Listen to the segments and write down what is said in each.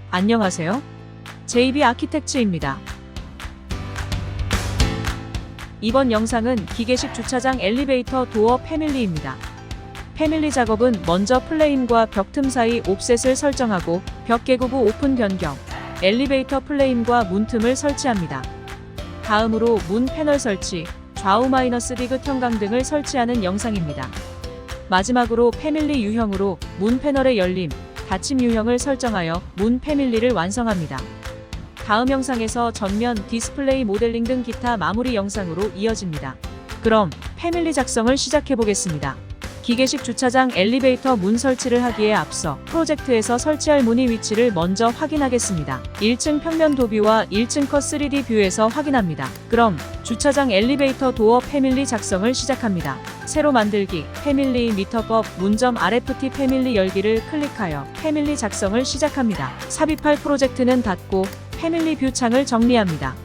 안녕하세요. JB 아키텍츠입니다. 이번 영상은 기계식 주차장 엘리베이터 도어 패밀리입니다. 패밀리 작업은 먼저 플레임과 벽 틈 사이 옵셋을 설정하고 벽 개구부 오픈 변경, 엘리베이터 플레임과 문 틈을 설치합니다. 다음으로 문 패널 설치, 좌우 마이너스 디귿 형광 등을 설치하는 영상입니다. 마지막으로 패밀리 유형으로 문 패널의 열림, 닫힘 유형을 설정하여 문 패밀리를 완성합니다. 다음 영상에서 전면 디스플레이 모델링 등 기타 마무리 영상으로 이어집니다. 그럼 패밀리 작성을 시작해 보겠습니다. 기계식 주차장 엘리베이터 문 설치를 하기에 앞서 프로젝트에서 설치할 문의 위치를 먼저 확인하겠습니다. 1층 평면 도뷰와 1층 컷 3D 뷰에서 확인합니다. 그럼 주차장 엘리베이터 도어 패밀리 작성을 시작합니다. 새로 만들기, 패밀리 미터법, 문점 RFT 패밀리 열기를 클릭하여 패밀리 작성을 시작합니다. 삽입할 프로젝트는 닫고 패밀리 뷰 창을 정리합니다.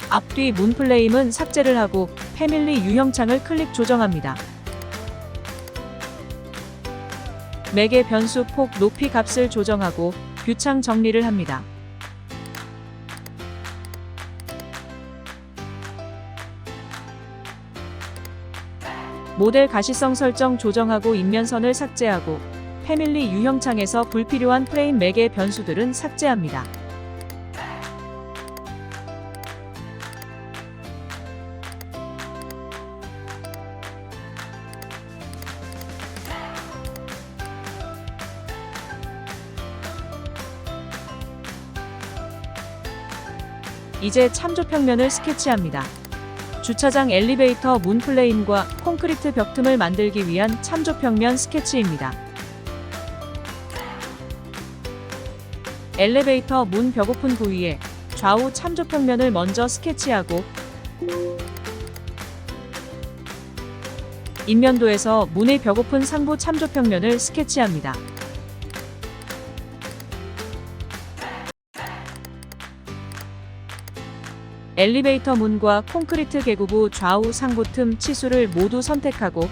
앞뒤 문 플레임은 삭제를 하고 패밀리 유형창을 클릭 조정합니다. 매개 변수 폭 높이 값을 조정하고 뷰창 정리를 합니다. 모델 가시성 설정 조정하고 인면선을 삭제하고 패밀리 유형창에서 불필요한 프레임 매개 변수들은 삭제합니다. 이제 참조 평면을 스케치합니다. 주차장 엘리베이터 문 플레임과 콘크리트 벽 틈을 만들기 위한 참조 평면 스케치입니다. 엘리베이터 문 벽 오픈 부위에 좌우 참조 평면을 먼저 스케치하고 인면도에서 문의 벽 오픈 상부 참조 평면을 스케치합니다. 엘리베이터 문과 콘크리트 개구부 좌우 상부 틈 치수를 모두 선택하고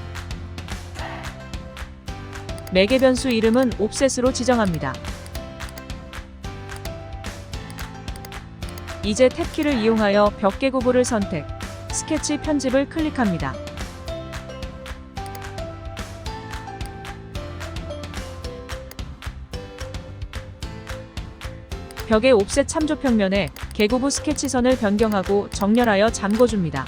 매개 변수 이름은 옵셋으로 지정합니다. 이제 탭키를 이용하여 벽 개구부를 선택, 스케치 편집을 클릭합니다. 벽의 옵셋 참조 평면에 개구부 스케치선을 변경하고 정렬하여 잠궈줍니다.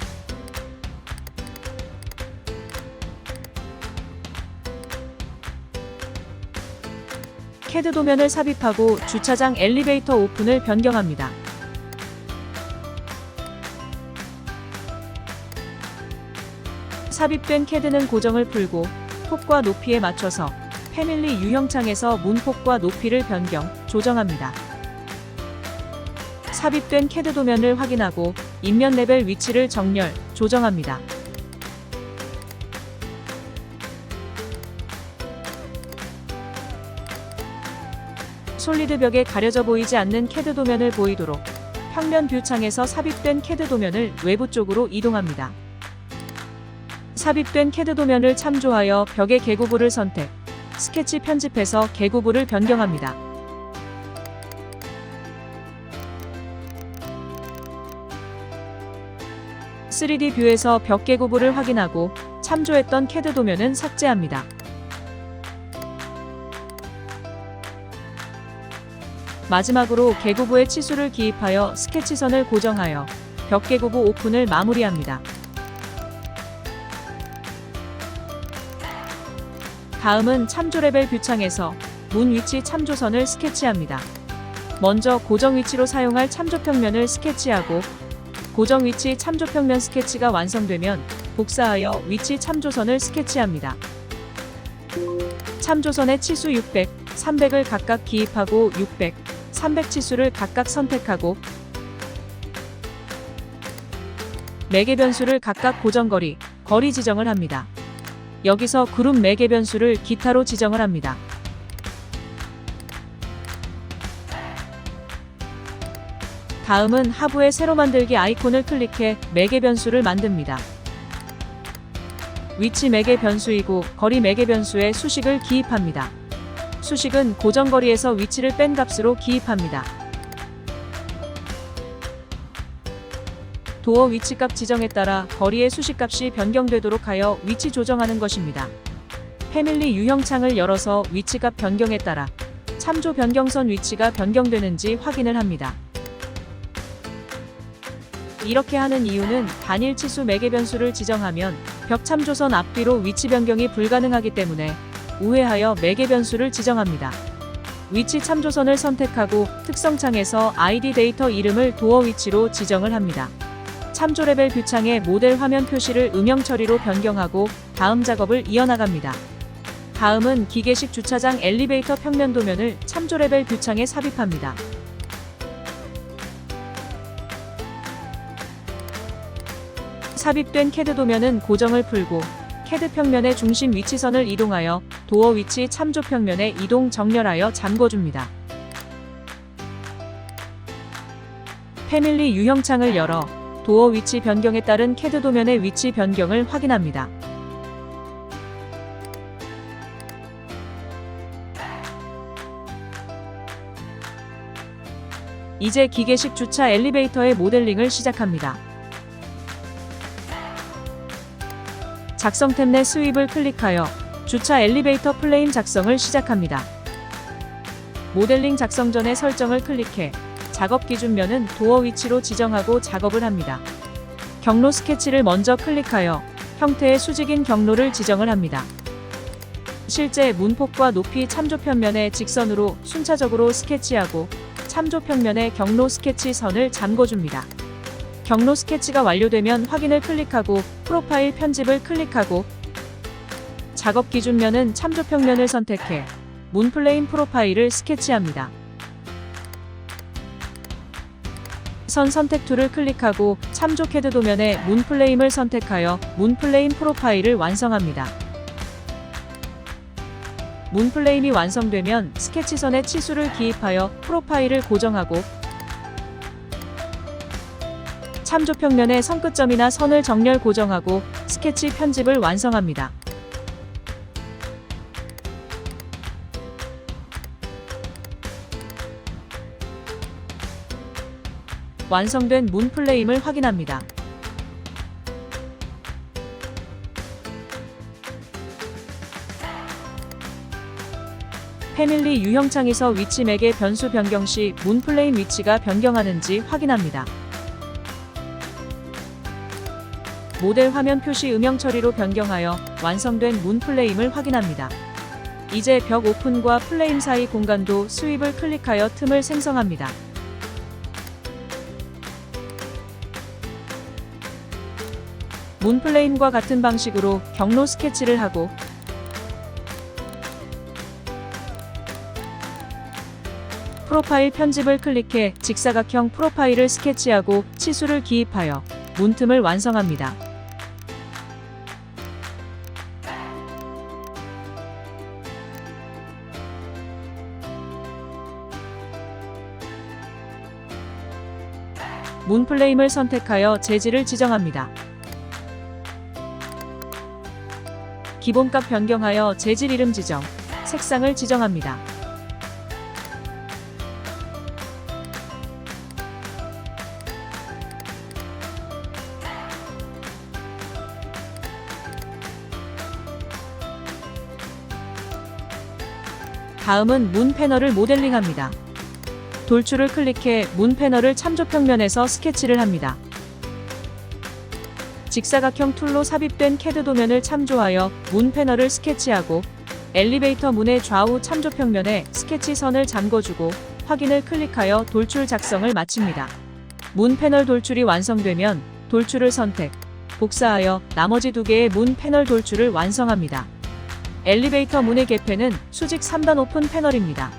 캐드 도면을 삽입하고 주차장 엘리베이터 오픈을 변경합니다. 삽입된 캐드는 고정을 풀고 폭과 높이에 맞춰서 패밀리 유형창에서 문 폭과 높이를 변경, 조정합니다. 삽입된 캐드 도면을 확인하고 인면 레벨 위치를 정렬, 조정합니다. 솔리드 벽에 가려져 보이지 않는 캐드 도면을 보이도록 평면 뷰 창에서 삽입된 캐드 도면을 외부 쪽으로 이동합니다. 삽입된 캐드 도면을 참조하여 벽의 개구부를 선택, 스케치 편집해서 개구부를 변경합니다. (3D) 뷰에서 벽 개구부를 확인하고 참조했던 캐드 도면은 삭제합니다. 마지막으로 개구부의 치수를 기입하여 스케치선을 고정하여 벽 개구부 오픈을 마무리합니다. 다음은 참조 레벨 뷰창에서 문 위치 참조선을 스케치합니다. 먼저 고정 위치로 사용할 참조 평면을 스케치하고 고정 위치 참조 평면 스케치가 완성되면 복사하여 위치 참조선을 스케치합니다. 참조선의 치수 600, 300을 각각 기입하고 600, 300 치수를 각각 선택하고 매개 변수를 각각 고정거리, 거리 지정을 합니다. 여기서 그룹 매개 변수를 기타로 지정을 합니다. 다음은 하부에 새로 만들기 아이콘을 클릭해 매개 변수를 만듭니다. 위치 매개 변수이고 거리 매개 변수에 수식을 기입합니다. 수식은 고정거리에서 위치를 뺀 값으로 기입합니다. 도어 위치값 지정에 따라 거리의 수식값이 변경되도록 하여 위치 조정하는 것입니다. 패밀리 유형창을 열어서 위치값 변경에 따라 참조 변경선 위치가 변경되는지 확인을 합니다. 이렇게 하는 이유는 단일 치수 매개 변수를 지정하면 벽 참조선 앞뒤로 위치 변경이 불가능하기 때문에 우회하여 매개 변수를 지정합니다. 위치 참조선을 선택하고 특성창에서 ID 데이터 이름을 도어 위치로 지정을 합니다. 참조 레벨 뷰창의 모델 화면 표시를 음영 처리로 변경하고 다음 작업을 이어나갑니다. 다음은 기계식 주차장 엘리베이터 평면 도면을 참조 레벨 뷰창에 삽입합니다. 삽입된 CAD 도면은 고정을 풀고 CAD 평면의 중심 위치선을 이동하여 도어 위치 참조 평면에 이동 정렬하여 잠궈줍니다. 패밀리 유형창을 열어 도어 위치 변경에 따른 CAD 도면의 위치 변경을 확인합니다. 이제 기계식 주차 엘리베이터의 모델링을 시작합니다. 작성 탭 내 스윕을 클릭하여 주차 엘리베이터 플레임 작성을 시작합니다. 모델링 작성 전에 설정을 클릭해 작업 기준면은 도어 위치로 지정하고 작업을 합니다. 경로 스케치를 먼저 클릭하여 형태의 수직인 경로를 지정을 합니다. 실제 문폭과 높이 참조 평면에 직선으로 순차적으로 스케치하고 참조 평면에 경로 스케치 선을 잠궈줍니다. 경로 스케치가 완료되면 확인을 클릭하고 프로파일 편집을 클릭하고 작업 기준면은 참조 평면을 선택해 문 플레인 프로파일을 스케치합니다. 선 선택 툴을 클릭하고 참조 CAD 도면에 문 플레임을 선택하여 문 플레임 프로파일을 완성합니다. 문 플레임이 완성되면 스케치선에 치수를 기입하여 프로파일을 고정하고 참조 평면에 선끝점이나 선을 정렬 고정하고 스케치 편집을 완성합니다. 완성된 문 플레임을 확인합니다. 패밀리 유형창에서 위치 매개 변수 변경 시 문 플레임 위치가 변경하는지 확인합니다. 모델 화면 표시 음영 처리로 변경하여 완성된 문 플레임을 확인합니다. 이제 벽 오픈과 플레임 사이 공간도 스윕을 클릭하여 틈을 생성합니다. 문 플레임과 같은 방식으로 경로 스케치를 하고 프로파일 편집을 클릭해 직사각형 프로파일을 스케치하고 치수를 기입하여 문틈을 완성합니다. 문 플레임을 선택하여 재질을 지정합니다. 기본값 변경하여 재질 이름 지정, 색상을 지정합니다. 다음은 문 패널을 모델링합니다. 돌출을 클릭해 문 패널을 참조 평면에서 스케치를 합니다. 직사각형 툴로 삽입된 CAD 도면을 참조하여 문 패널을 스케치하고 엘리베이터 문의 좌우 참조 평면에 스케치 선을 잠궈주고 확인을 클릭하여 돌출 작성을 마칩니다. 문 패널 돌출이 완성되면 돌출을 선택, 복사하여 나머지 두 개의 문 패널 돌출을 완성합니다. 엘리베이터 문의 개폐는 수직 3단 오픈 패널입니다.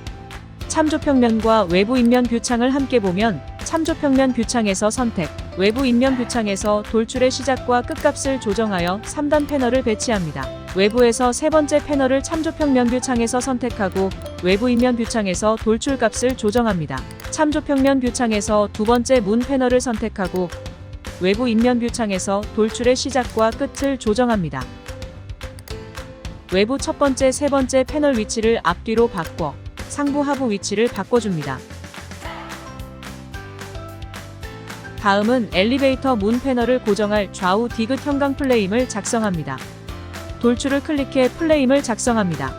참조 평면과 외부 인면 뷰창을 함께 보면 참조 평면 뷰창에서 선택, 외부 인면 뷰창에서 돌출의 시작과 끝값을 조정하여 3단 패널을 배치합니다. 외부에서 세 번째 패널을 참조 평면 뷰창에서 선택하고 외부 인면 뷰창에서 돌출 값을 조정합니다. 참조 평면 뷰창에서 두 번째 문 패널을 선택하고 외부 인면 뷰창에서 돌출의 시작과 끝을 조정합니다. 외부 첫 번째, 세 번째 패널 위치를 앞뒤로 바꿔 상부 하부 위치를 바꿔줍니다. 다음은 엘리베이터 문 패널을 고정할 좌우 디귿 형광 플레임을 작성합니다. 돌출을 클릭해 플레임을 작성합니다.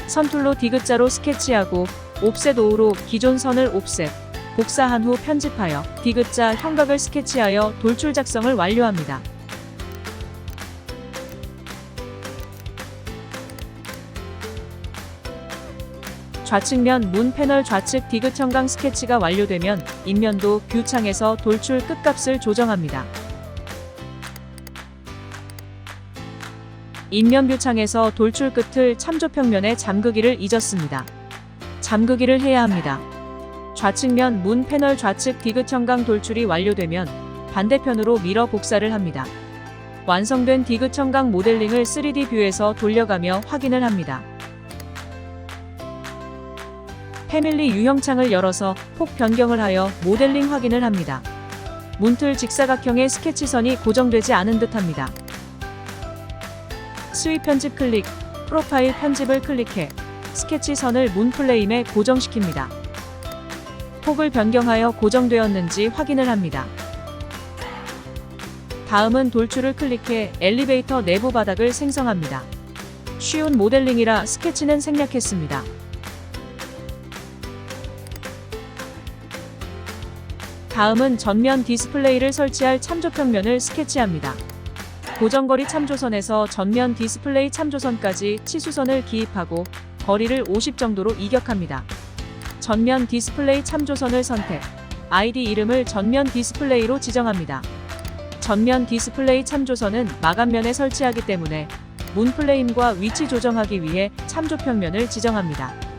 선툴로 디귿자로 스케치하고 옵셋 5로 기존 선을 옵셋, 복사한 후 편집하여 디귿자 형각을 스케치하여 돌출 작성을 완료합니다. 좌측면 문 패널 좌측 디귿 형광 스케치가 완료되면 인면도 뷰 창에서 돌출 끝값을 조정합니다. 인면 뷰 창에서 돌출 끝을 참조평면에 잠그기를 잊었습니다. 잠그기를 해야 합니다. 좌측면 문 패널 좌측 디귿 형광 돌출이 완료되면 반대편으로 밀어 복사를 합니다. 완성된 디귿 형광 모델링을 3D 뷰에서 돌려가며 확인을 합니다. 패밀리 유형창을 열어서 폭 변경을 하여 모델링 확인을 합니다. 문틀 직사각형의 스케치선이 고정되지 않은 듯합니다. 수위 편집 클릭, 프로파일 편집을 클릭해 스케치선을 문 플레임에 고정시킵니다. 폭을 변경하여 고정되었는지 확인을 합니다. 다음은 돌출을 클릭해 엘리베이터 내부 바닥을 생성합니다. 쉬운 모델링이라 스케치는 생략했습니다. 다음은 전면 디스플레이를 설치할 참조평면을 스케치합니다. 고정거리 참조선에서 전면 디스플레이 참조선까지 치수선을 기입하고 거리를 50 정도로 이격합니다. 전면 디스플레이 참조선을 선택, 아이디 이름을 전면 디스플레이로 지정합니다. 전면 디스플레이 참조선은 마감면에 설치하기 때문에 문 플레임과 위치 조정하기 위해 참조평면을 지정합니다.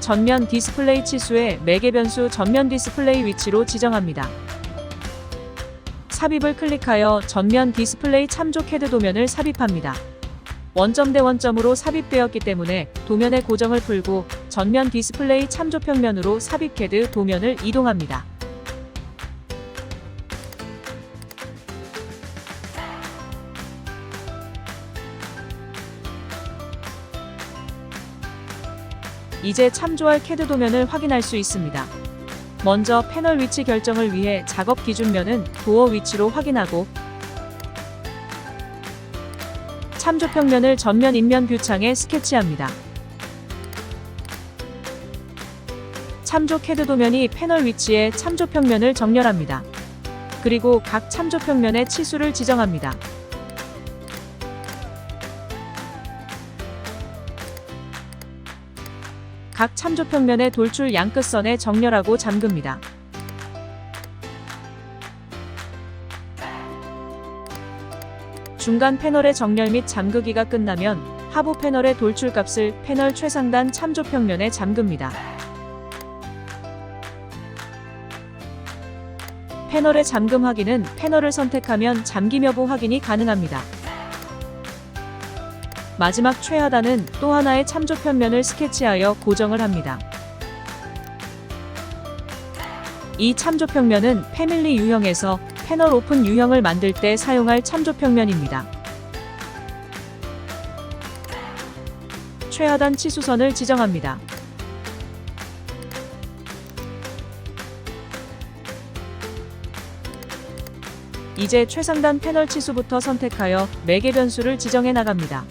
전면 디스플레이 치수의 매개 변수 전면 디스플레이 위치로 지정합니다. 삽입을 클릭하여 전면 디스플레이 참조 캐드 도면을 삽입합니다. 원점 대 원점으로 삽입되었기 때문에 도면의 고정을 풀고 전면 디스플레이 참조 평면으로 삽입 캐드 도면을 이동합니다. 이제 참조할 캐드 도면을 확인할 수 있습니다. 먼저 패널 위치 결정을 위해 작업 기준면은 도어 위치로 확인하고 참조 평면을 전면 인면 뷰창에 스케치합니다. 참조 캐드 도면이 패널 위치에 참조 평면을 정렬합니다. 그리고 각 참조 평면의 치수를 지정합니다. 각 참조 평면의 돌출 양끝선에 정렬하고 잠깁니다. 중간 패널의 정렬 및 잠그기가 끝나면 하부 패널의 돌출 값을 패널 최상단 참조 평면에 잠깁니다. 패널의 잠금 확인은 패널을 선택하면 잠김 여부 확인이 가능합니다. 마지막 최하단은 또 하나의 참조 평면을 스케치하여 고정을 합니다. 이 참조 평면은 패밀리 유형에서 패널 오픈 유형을 만들 때 사용할 참조 평면입니다. 최하단 치수선을 지정합니다. 이제 최상단 패널 치수부터 선택하여 매개 변수를 지정해 나갑니다.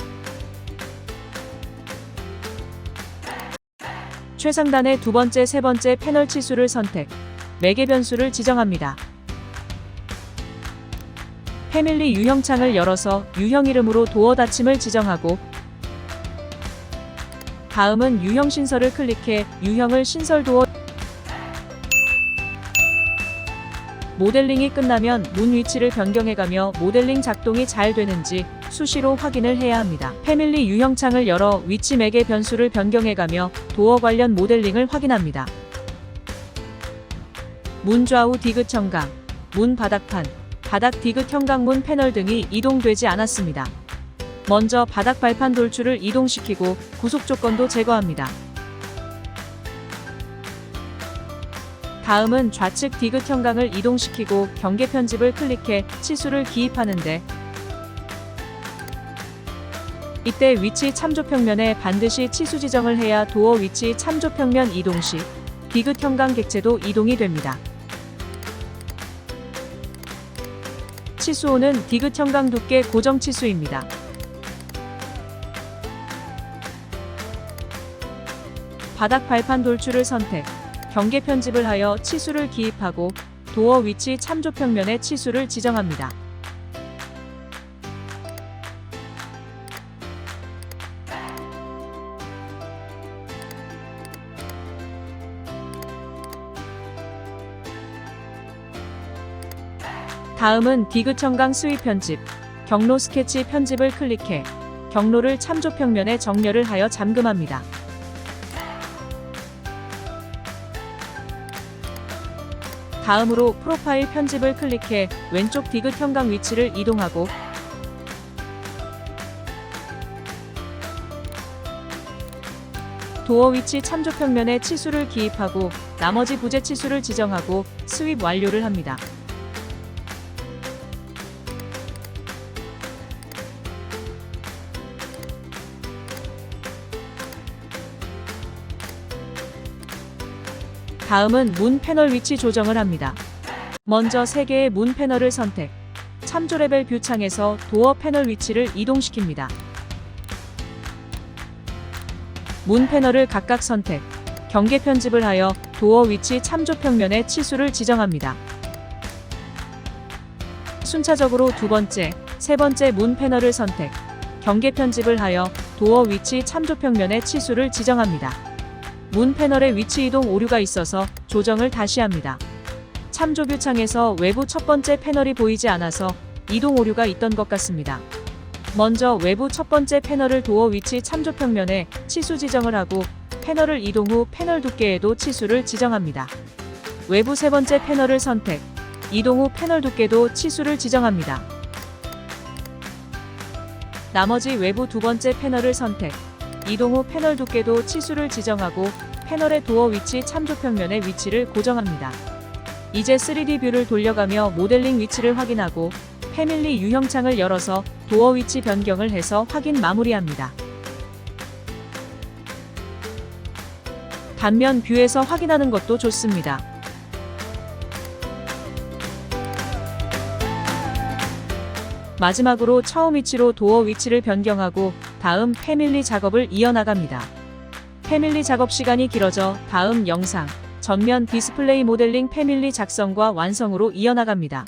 최상단의 두 번째, 세 번째 패널 치수를 선택, 매개 변수를 지정합니다. 패밀리 유형창을 열어서 유형 이름으로 도어 닫힘을 지정하고 다음은 유형 신설을 클릭해 유형을 신설 도어 모델링이 끝나면 문 위치를 변경해가며 모델링 작동이 잘 되는지 수시로 확인을 해야 합니다. 패밀리 유형창을 열어 위치 매개 변수를 변경해가며 도어 관련 모델링을 확인합니다. 문 좌우 디귿 형광, 문 바닥판, 바닥 디귿 형광문 패널 등이 이동되지 않았습니다. 먼저 바닥 발판 돌출을 이동시키고 구속 조건도 제거합니다. 다음은 좌측 디귿 형광을 이동시키고 경계 편집을 클릭해 치수를 기입하는데 이때 위치 참조평면에 반드시 치수 지정을 해야 도어 위치 참조평면 이동 시 디귿 형광 객체도 이동이 됩니다. 치수호는 디귿 형광 두께 고정 치수입니다. 바닥 발판 돌출을 선택, 경계 편집을 하여 치수를 기입하고 도어 위치 참조평면에 치수를 지정합니다. 다음은 디귿 형광 스윕 편집, 경로 스케치 편집을 클릭해 경로를 참조평면에 정렬을 하여 잠금합니다. 다음으로 프로파일 편집을 클릭해 왼쪽 디귿 형광 위치를 이동하고 도어 위치 참조평면에 치수를 기입하고 나머지 부재 치수를 지정하고 스윕 완료를 합니다. 다음은 문 패널 위치 조정을 합니다. 먼저 3개의 문 패널을 선택, 참조 레벨 뷰 창에서 도어 패널 위치를 이동시킵니다. 문 패널을 각각 선택, 경계 편집을 하여 도어 위치 참조평면에 치수를 지정합니다. 순차적으로 두 번째, 세 번째 문 패널을 선택, 경계 편집을 하여 도어 위치 참조평면에 치수를 지정합니다. 문 패널의 위치 이동 오류가 있어서 조정을 다시 합니다. 참조뷰 창에서 외부 첫 번째 패널이 보이지 않아서 이동 오류가 있던 것 같습니다. 먼저 외부 첫 번째 패널을 도어 위치 참조평면에 치수 지정을 하고 패널을 이동 후 패널 두께에도 치수를 지정합니다. 외부 세 번째 패널을 선택, 이동 후 패널 두께도 치수를 지정합니다. 나머지 외부 두 번째 패널을 선택, 이동 후 패널 두께도 치수를 지정하고 패널의 도어 위치 참조평면의 위치를 고정합니다. 이제 3D 뷰를 돌려가며 모델링 위치를 확인하고 패밀리 유형창을 열어서 도어 위치 변경을 해서 확인 마무리합니다. 단면 뷰에서 확인하는 것도 좋습니다. 마지막으로 처음 위치로 도어 위치를 변경하고 다음 패밀리 작업을 이어나갑니다. 패밀리 작업 시간이 길어져 다음 영상 전면 디스플레이 모델링 패밀리 작성과 완성으로 이어나갑니다.